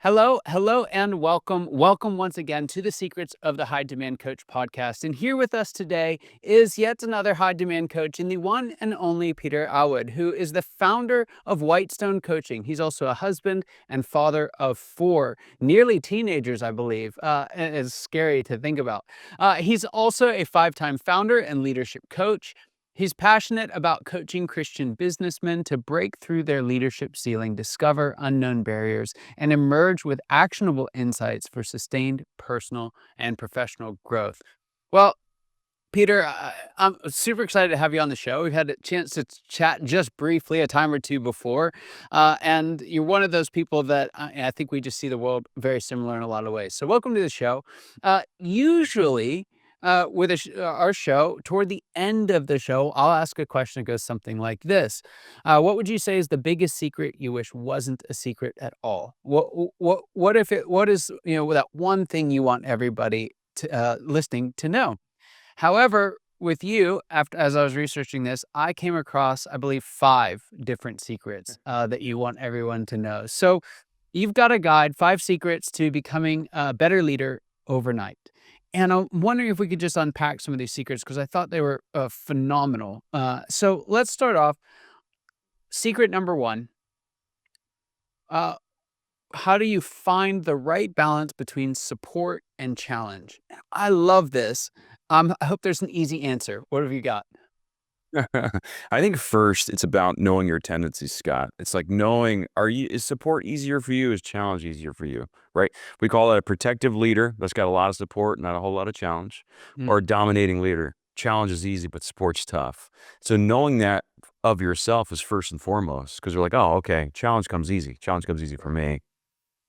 Hello, and welcome. Welcome once again to the Secrets of the High Demand Coach podcast. And here with us today is yet another high demand coach in the one and only Peter Awad, who is the founder of Whitestone Coaching. He's also a husband and father of four, nearly teenagers, I believe. It's scary to think about. He's also a five-time founder and leadership coach. He's passionate about coaching Christian businessmen to break through their leadership ceiling, discover unknown barriers, and emerge with actionable insights for sustained personal and professional growth. Well, Peter, I'm super excited to have you on the show. We've had a chance to chat just briefly a time or two before, and you're one of those people that I think we just see the world very similar in a lot of ways. So, welcome to the show. Usually, with our show, toward the end of the show, I'll ask a question that goes something like this: What would you say is the biggest secret you wish wasn't a secret at all? What if it? What is that one thing you want everybody listening to know? However, with you, after as I was researching this, I came across, I believe, five different secrets that you want everyone to know. So you've got a guide, five secrets to becoming a better leader overnight. And I'm wondering if we could just unpack some of these secrets because I thought they were phenomenal. So let's start off. Secret number one. Uh, how do you find the right balance between support and challenge? I love this. I hope there's an easy answer. What have you got? I think first it's about knowing your tendencies, Scott. It's like knowing, is support easier for you? Is challenge easier for you? Right? We call it a protective leader that's got a lot of support, not a whole lot of challenge, or a Mm, dominating leader. Challenge is easy, but support's tough. So knowing that of yourself is first and foremost, because we're like, oh, okay, challenge comes easy. Challenge comes easy for me.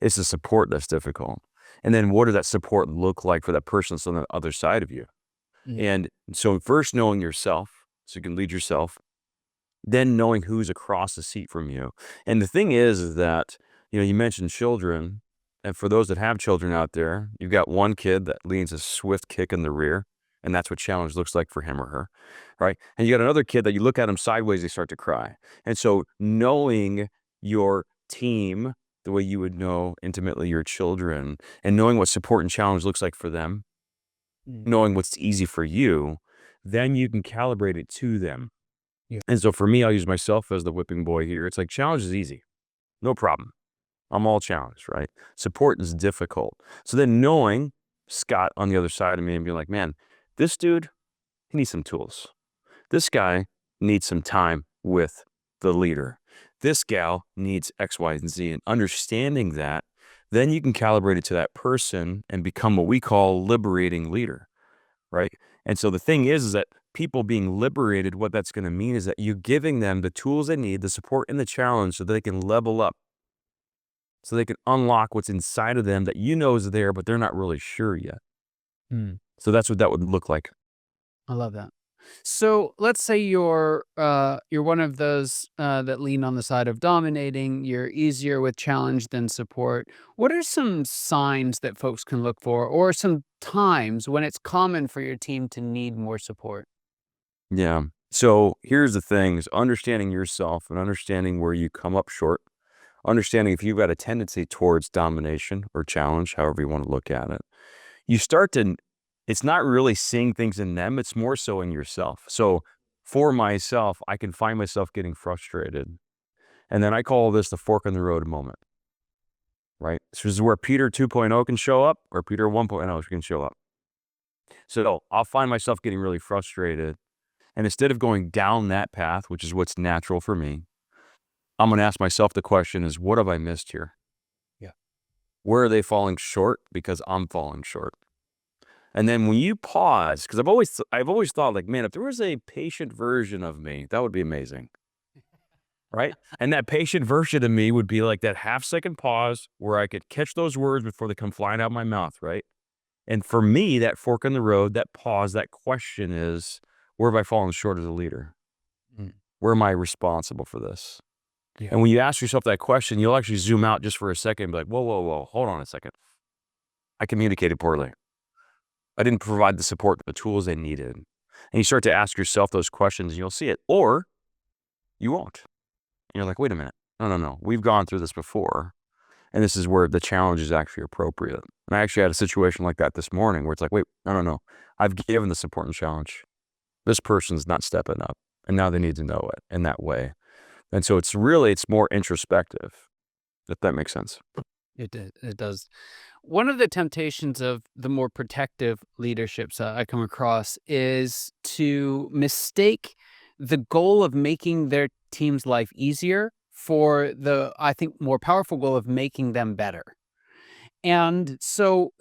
It's the support that's difficult. And then what does that support look like for that person that's on the other side of you? mm, And so first knowing yourself so you can lead yourself, then knowing who's across the seat from you. And the thing is that, you mentioned children. And for those that have children out there, you've got one kid that leans a swift kick in the rear. And that's what challenge looks like for him or her. Right. And you got another kid that you look at him sideways, they start to cry. And so knowing your team the way you would know intimately your children and knowing what support and challenge looks like for them, mm. knowing what's easy for you, then you can calibrate it to them. Yeah. And so for me, I'll use myself as the whipping boy here. It's like challenge is easy. No problem. I'm all challenged, right? Support is difficult. So then knowing Scott on the other side of me and being like, man, this dude, he needs some tools. This guy needs some time with the leader. This gal needs X, Y, and Z. And understanding that, then you can calibrate it to that person and become what we call liberating leader, right? And so the thing is that people being liberated, what that's going to mean is that you're giving them the tools they need, the support and the challenge so that they can level up, so they can unlock what's inside of them that is there, but they're not really sure yet. Mm. So that's what that would look like. I love that. So let's say you're one of those that lean on the side of dominating. You're easier with challenge than support. What are some signs that folks can look for, or some times when it's common for your team to need more support? Yeah. So here's the thing is understanding yourself and understanding where you come up short, understanding if you've got a tendency towards domination or challenge, however you want to look at it. You start to, it's not really seeing things in them, it's more so in yourself. So for myself, I can find myself getting frustrated. And then I call this the fork in the road moment, right? So this is where Peter 2.0 can show up or Peter 1.0 can show up. So I'll find myself getting really frustrated. And instead of going down that path, which is what's natural for me, I'm going to ask myself the question is, what have I missed here? Yeah. Where are they falling short? Because I'm falling short. And then when you pause, because I've always thought like, man, if there was a patient version of me, that would be amazing. Right. And that patient version of me would be like that half-second pause where I could catch those words before they come flying out of my mouth. Right. And for me, that fork in the road, that pause, that question is, where have I fallen short as a leader? Mm. Where am I responsible for this? Yeah. And when you ask yourself that question, you'll actually zoom out just for a second and be like, whoa, whoa, whoa, hold on a second. I communicated poorly. I didn't provide the support, the tools they needed. And you start to ask yourself those questions and you'll see it. Or you won't. And you're like, wait a minute. No, no, no. We've gone through this before. And this is where the challenge is actually appropriate. And I actually had a situation like that this morning where it's like, wait, no. I've given this important challenge. This person's not stepping up, and now they need to know it in that way. And so it's more introspective, if that makes sense. It does. One of the temptations of the more protective leaderships I come across is to mistake the goal of making their team's life easier for the, I think, more powerful goal of making them better. And so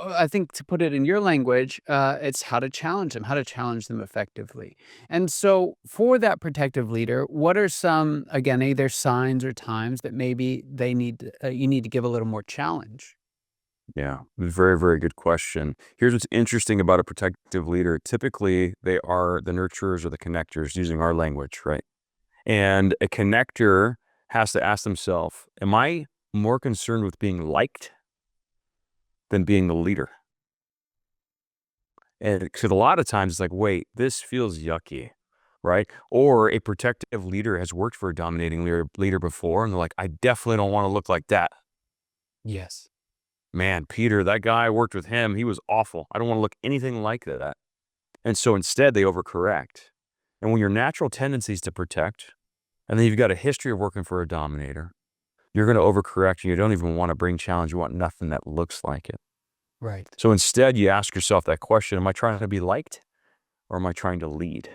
I think, to put it in your language, it's how to challenge them effectively. And so for that protective leader, what are some, again, either signs or times that maybe you need to give a little more challenge? Yeah, very, very good question. Here's what's interesting about a protective leader. Typically, they are the nurturers or the connectors using our language, right? And a connector has to ask themselves, am I more concerned with being liked than being the leader? And because a lot of times it's like, wait, this feels yucky, right? Or a protective leader has worked for a dominating leader before, and they're like, I definitely don't want to look like that. Yes. Man, Peter, that guy, I worked with him. He was awful. I don't want to look anything like that. And so instead, they overcorrect. And when your natural tendency is to protect, and then you've got a history of working for a dominator, you're going to overcorrect, and you don't even want to bring challenge. You want nothing that looks like it. Right. So instead, you ask yourself that question, am I trying to be liked, or am I trying to lead?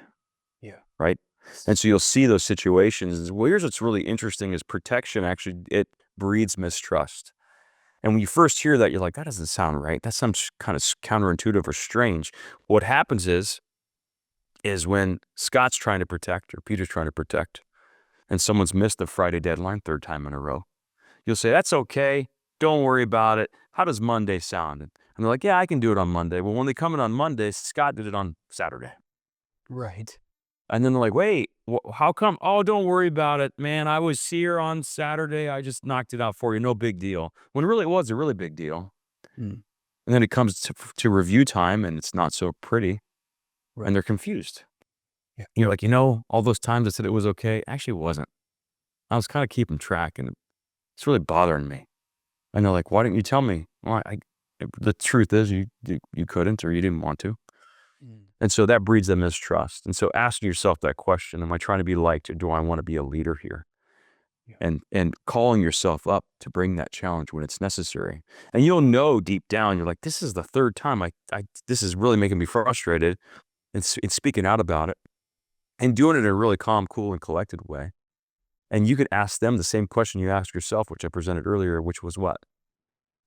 Yeah. Right? And so you'll see those situations. Well, here's what's really interesting is protection actually, it breeds mistrust. And when you first hear that, you're like, that doesn't sound right. That sounds kind of counterintuitive or strange. What happens is when Scott's trying to protect or Peter's trying to protect and someone's missed the Friday deadline 3rd time in a row, you'll say, that's okay. Don't worry about it. How does Monday sound? And they're like, yeah, I can do it on Monday. Well, when they come in on Monday, Scott did it on Saturday. Right. And then they're like, wait, how come? Oh, don't worry about it, man. I was here on Saturday. I just knocked it out for you. No big deal. When really it was a really big deal. Mm. And then it comes to review time and it's not so pretty and Right. they're confused. Yeah. You're like, all those times I said it was okay. Actually, it wasn't. I was kind of keeping track and it's really bothering me. And they're like, why didn't you tell me? Well, the truth is you couldn't or you didn't want to. Mm. And so that breeds the mistrust. And so asking yourself that question, am I trying to be liked or do I want to be a leader here? Yeah. And calling yourself up to bring that challenge when it's necessary. And you'll know deep down, you're like, this is the 3rd time this is really making me frustrated and speaking out about it and doing it in a really calm, cool, and collected way. And you could ask them the same question you asked yourself, which I presented earlier, which was what?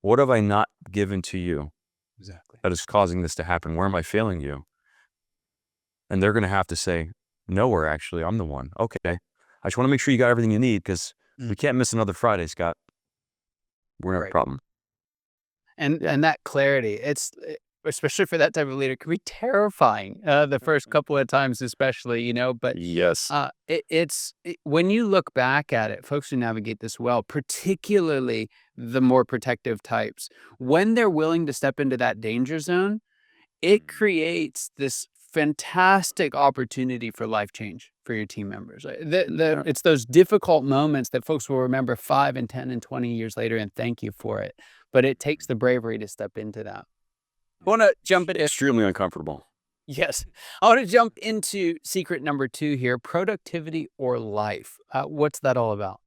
What have I not given to you Exactly. that is causing this to happen? Where am I failing you? And they're going to have to say, nowhere, actually, I'm the one. Okay. I just want to make sure you got everything you need because Mm. we can't miss another Friday, Scott. We're gonna have a Right. problem. Yeah. And that clarity, especially for that type of leader, can be terrifying, the first couple of times especially, but, Yes. when you look back at it, folks who navigate this well, particularly the more protective types, when they're willing to step into that danger zone, it creates this fantastic opportunity for life change for your team members. Yeah. It's those difficult moments that folks will remember 5 and 10 and 20 years later and thank you for it. But it takes the bravery to step into that. I wanna jump into Extremely uncomfortable. Yes. I wanna jump into secret number 2 here, productivity or life. What's that all about?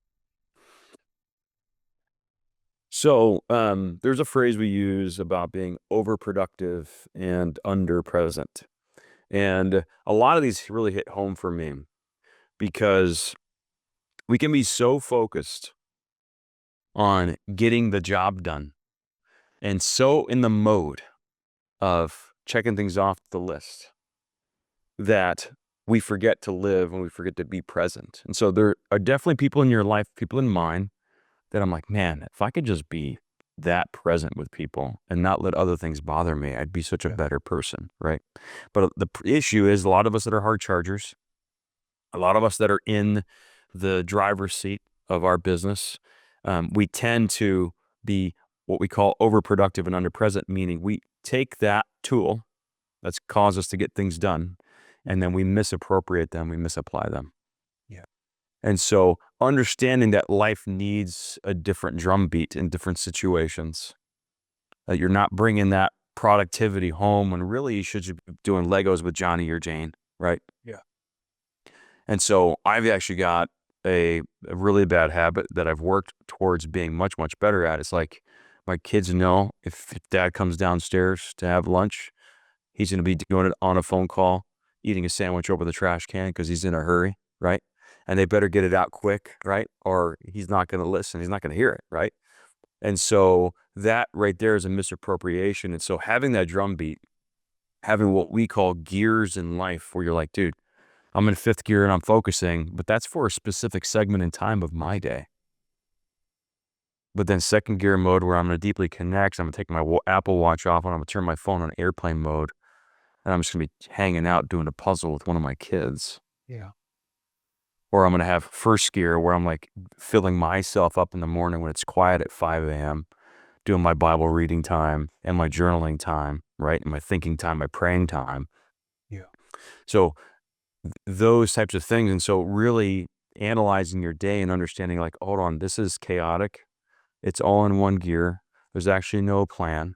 So, there's a phrase we use about being overproductive and underpresent. And a lot of these really hit home for me because we can be so focused on getting the job done and so in the mode of checking things off the list that we forget to live and we forget to be present. And so there are definitely people in your life, people in mine, that I'm like, man, if I could just be that present with people and not let other things bother me, I'd be such a Yeah. better person, right? But issue is a lot of us that are hard chargers, a lot of us that are in the driver's seat of our business, we tend to be what we call overproductive and underpresent, meaning we take that tool that's caused us to get things done, and then we misappropriate them, we misapply them. Yeah. And so understanding that life needs a different drum beat in different situations. That you're not bringing that productivity home when really you should be doing Legos with Johnny or Jane, right? Yeah. And so I've actually got a really bad habit that I've worked towards being much, much better at. It's like my kids know if dad comes downstairs to have lunch, he's going to be doing it on a phone call, eating a sandwich over the trash can because he's in a hurry, right? And they better get it out quick, right? Or he's not going to listen. He's not going to hear it, right? And so that right there is a misappropriation. And so having that drum beat, having what we call gears in life, where you're like, dude, I'm in fifth gear and I'm focusing, but that's for a specific segment in time of my day. But then second gear mode, where I'm going to deeply connect, I'm going to take my Apple Watch off and I'm going to turn my phone on airplane mode. And I'm just going to be hanging out doing a puzzle with one of my kids. Yeah. Or I'm going to have first gear, where I'm like filling myself up in the morning when it's quiet at 5 a.m., doing my Bible reading time and my journaling time, right? And my thinking time, my praying time. Yeah. So those types of things. And so really analyzing your day and understanding, like, hold on, this is chaotic. It's all in one gear. There's actually no plan.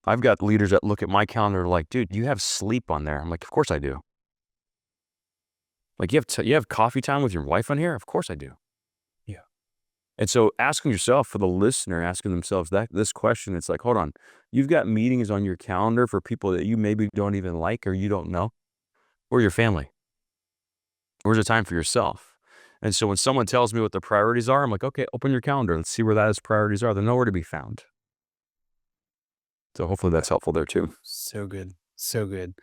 I've got leaders that look at my calendar like, dude, you have sleep on there. I'm like, of course I do. Like, you have coffee time with your wife on here? Of course I do. Yeah. And so asking yourself, for the listener, asking themselves this question, it's like, hold on, you've got meetings on your calendar for people that you maybe don't even like or you don't know, or your family. Where's the time for yourself? And so when someone tells me what the priorities are, I'm like, okay, open your calendar. Let's see where those priorities are. They're nowhere to be found. So hopefully that's helpful there too. So good. So good.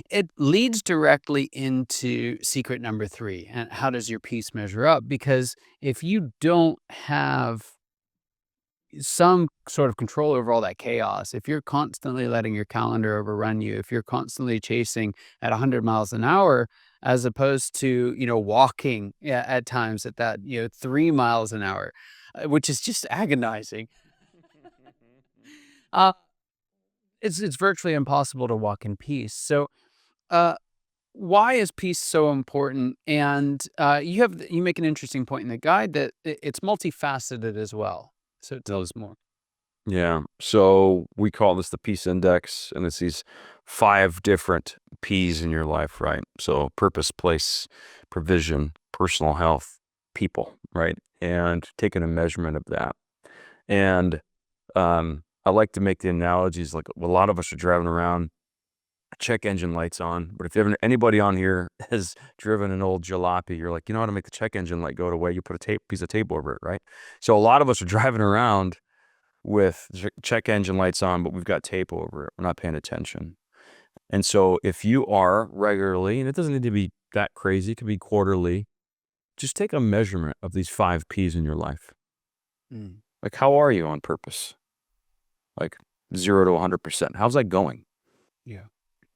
It leads directly into secret number 3. And how does your peace measure up? Because if you don't have some sort of control over all that chaos, if you're constantly letting your calendar overrun you, if you're constantly chasing at 100 miles an hour, as opposed to, walking at times at that, 3 miles an hour, which is just agonizing. Uh, it's virtually impossible to walk in peace. So, uh, why is peace so important? And you make an interesting point in the guide that it's multifaceted as well. So tell us more. Yeah. So we call this the peace index, and it's these 5 different P's in your life, right? So purpose, place, provision, personal health, people, right? And taking a measurement of that. And I like to make the analogies, like a lot of us are driving around, check engine lights on. But if anybody on here has driven an old jalopy, you're like, you know how to make the check engine light go away? You put a piece of tape over it, right? So a lot of us are driving around with check engine lights on, but we've got tape over it. We're not paying attention. And so if you are regularly, and it doesn't need to be that crazy, it can be quarterly, just take a measurement of these 5 P's in your life. Mm. Like, how are you on purpose? Like 0 to 100%. How's that going? Yeah.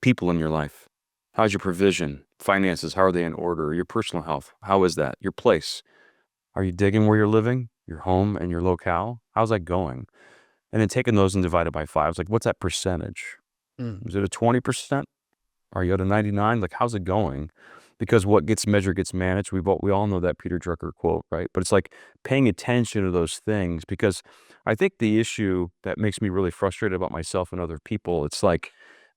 People in your life. How's your provision? Finances, how are they in order? Your personal health, how is that? Your place. Are you digging where you're living? Your home and your locale? How's that going? And then taking those and divided by 5. It's like, what's that percentage? Mm. Is it a 20%? Are you at a 99? Like, how's it going? Because what gets measured gets managed. We all know that Peter Drucker quote, right? But it's like paying attention to those things, because I think the issue that makes me really frustrated about myself and other people, it's like,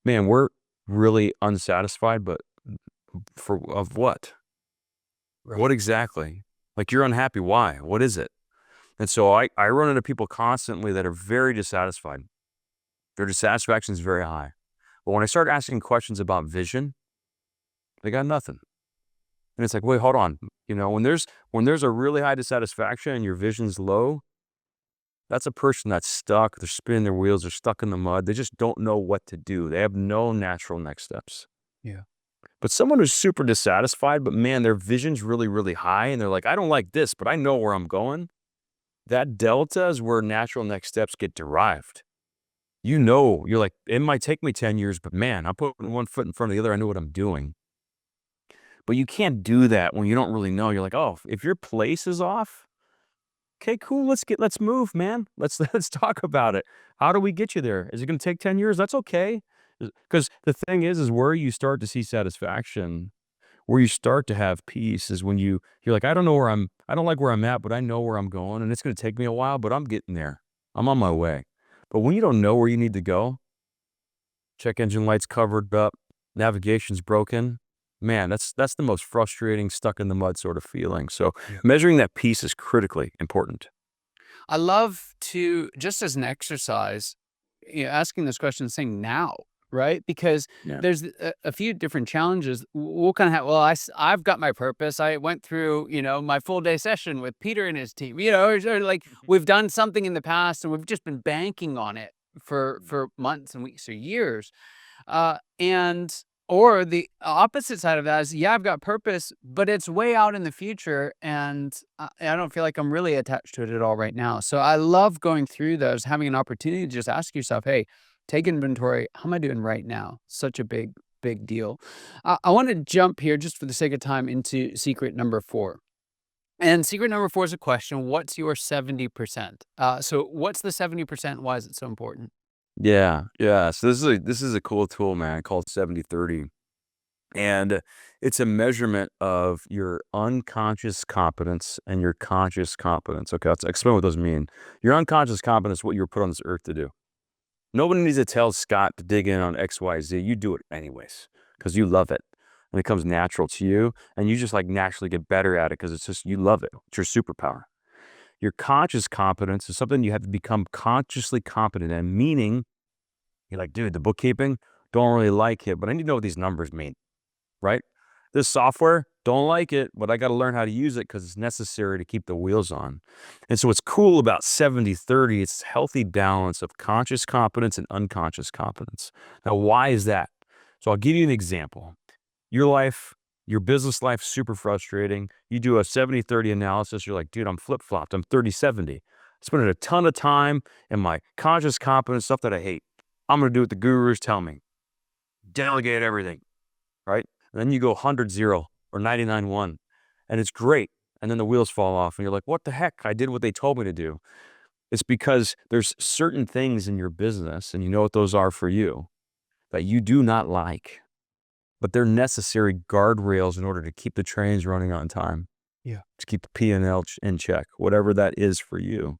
man, we're really unsatisfied, but of what? Right. What exactly? Like, you're unhappy. Why? What is it? And so I run into people constantly that are very dissatisfied. Their dissatisfaction is very high. But when I start asking questions about vision, they got nothing. And it's like, wait, hold on. When there's a really high dissatisfaction and your vision's low, that's a person that's stuck. They're spinning their wheels. They're stuck in the mud. They just don't know what to do. They have no natural next steps. Yeah. But someone who's super dissatisfied, but man, their vision's really, really high, and they're like, I don't like this, but I know where I'm going. That delta is where natural next steps get derived. You're like, it might take me 10 years, but man, I'm putting one foot in front of the other. I know what I'm doing. But you can't do that when you don't really know. You're like, oh, if your place is off, okay, cool. Let's move, man. Let's talk about it. How do we get you there? Is it going to take 10 years? That's okay. Because the thing is where you start to see satisfaction, where you start to have peace, is when you're like, I I don't like where I'm at, but I know where I'm going, and it's going to take me a while, but I'm getting there. I'm on my way. But when you don't know where you need to go, check engine lights covered up, navigation's broken, man, that's the most frustrating, stuck in the mud sort of feeling. So Yeah. measuring that piece is critically important. I love to, just as an exercise, asking this question, saying now, right? Because Yeah. there's a few different challenges. We'll kind of have, well, I've got my purpose. I went through, my full day session with Peter and his team, or like we've done something in the past and we've just been banking on it for months and weeks or years. And or the opposite side of that is, yeah, I've got purpose, but it's way out in the future, and I don't feel like I'm really attached to it at all right now. So I love going through those, having an opportunity to just ask yourself, hey, take inventory. How am I doing right now? Such a big deal. I want to jump here just for the sake of time into secret number 4. And secret number 4 is a question. What's your 70%? So what's the 70%? Why is it so important? Yeah, yeah. So this is a cool tool, man, called 70/30. And it's a measurement of your unconscious competence and your conscious competence. Okay, let's explain what those mean. Your unconscious competence, what you were put on this earth to do. Nobody needs to tell Scott to dig in on XYZ. You do it anyways because you love it. And it comes natural to you. And you just like naturally get better at it because it's just, you love it. It's your superpower. Your conscious competence is something you have to become consciously competent in, meaning you're like, dude, the bookkeeping, don't really like it, but I need to know what these numbers mean, right? This software, don't like it, but I got to learn how to use it because it's necessary to keep the wheels on. And so what's cool about 70/30, it's a healthy balance of conscious competence and unconscious competence. Now, why is that? So I'll give you an example. Your life, your business life, super frustrating. You do a 70/30 analysis. You're like, dude, I'm flip-flopped. I'm 30/70. Spending a ton of time in my conscious competence, stuff that I hate. I'm going to do what the gurus tell me. Delegate everything, right? And then you go 100/0 or 99/1, and it's great. And then the wheels fall off, and you're like, what the heck? I did what they told me to do. It's because there's certain things in your business, and you know what those are for you, that you do not like, but they're necessary guardrails in order to keep the trains running on time, Yeah. to keep the P&L in check, whatever that is for you.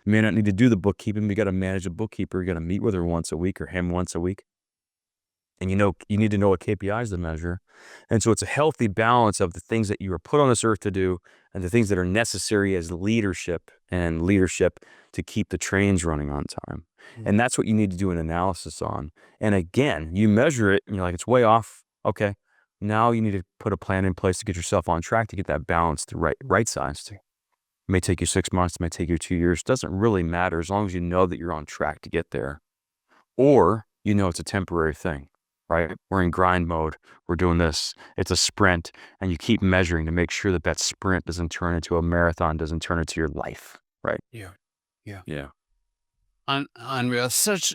You may not need to do the bookkeeping. You got to manage a bookkeeper. You got to meet with her once a week or him once a week. And you need to know what KPIs to measure. And so it's a healthy balance of the things that you are put on this earth to do and the things that are necessary as leadership to keep the trains running on time. And that's what you need to do an analysis on. And again, you measure it and you're like, it's way off. Okay. Now you need to put a plan in place to get yourself on track to get that balance to right sized. It may take you 6 months, it may take you 2 years. Doesn't really matter as long as you know that you're on track to get there. Or you know it's a temporary thing, right? We're in grind mode. We're doing this. It's a sprint, and you keep measuring to make sure that that sprint doesn't turn into a marathon, doesn't turn into your life, right? Yeah. Yeah. Yeah. Unreal.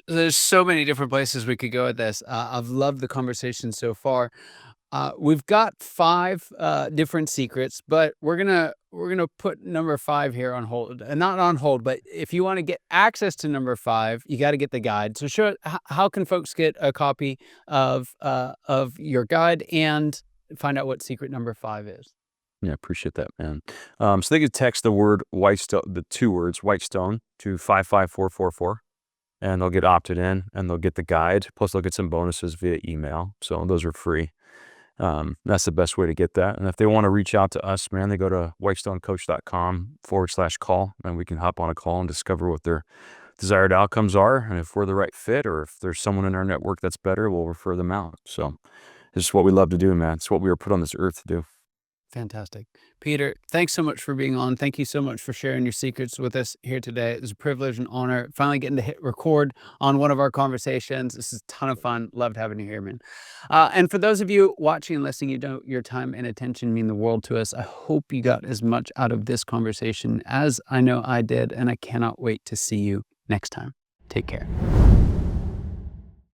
There's so many different places we could go with this. I've loved the conversation so far. We've got 5 different secrets, but we're gonna put number 5 here on hold. And not on hold, but if you want to get access to number 5, you got to get the guide. So how can folks get a copy of your guide and find out what secret number 5 is? Yeah, appreciate that, man. So they could text the word Whitestone, the 2 words Whitestone, to 55444, and they'll get opted in, and they'll get the guide. Plus, they'll get some bonuses via email. So those are free. That's the best way to get that. And if they want to reach out to us, man, they go to whitestonecoach.com/call, and we can hop on a call and discover what their desired outcomes are. And if we're the right fit, or if there's someone in our network that's better, we'll refer them out. So this is what we love to do, man. It's what we were put on this earth to do. Fantastic. Peter, thanks so much for being on. Thank you so much for sharing your secrets with us here today. It was a privilege and honor finally getting to hit record on one of our conversations. This is a ton of fun. Loved having you here, man. And for those of you watching and listening, your time and attention mean the world to us. I hope you got as much out of this conversation as I know I did, and I cannot wait to see you next time. Take care.